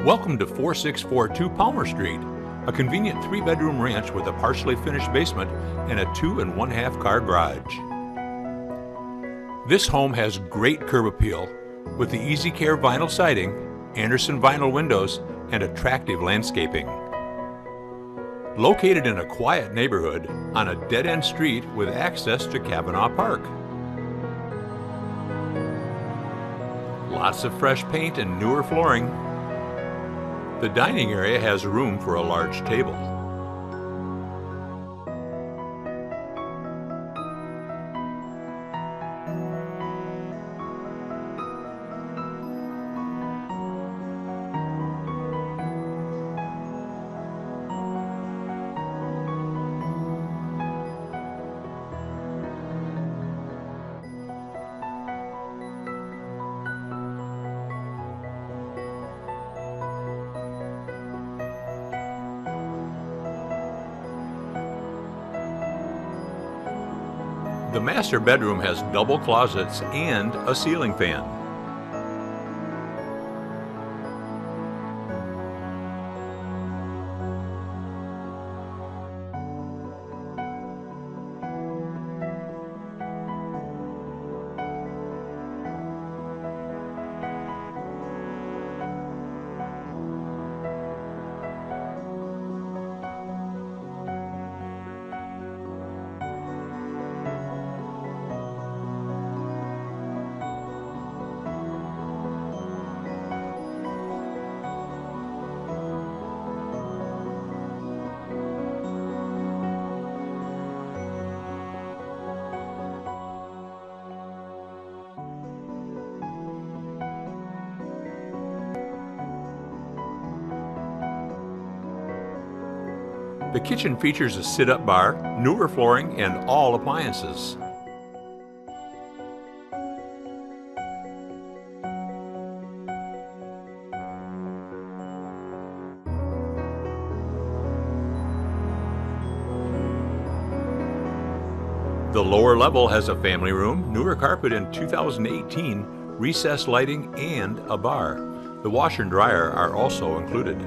Welcome to 4642 Palmer Street, a convenient 3-bedroom ranch with a partially finished basement and a 2 1/2 car garage. This home has great curb appeal with the Easy Care vinyl siding, Anderson vinyl windows, and attractive landscaping. Located in a quiet neighborhood on a dead-end street with access to Cavanaugh Park. Lots of fresh paint and newer flooring. The dining area has room for a large table. The master bedroom has double closets and a ceiling fan. The kitchen features a sit-up bar, newer flooring, and all appliances. The lower level has a family room, newer carpet in 2018, recessed lighting, and a bar. The washer and dryer are also included.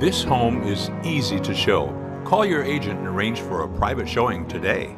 This home is easy to show. Call your agent and arrange for a private showing today.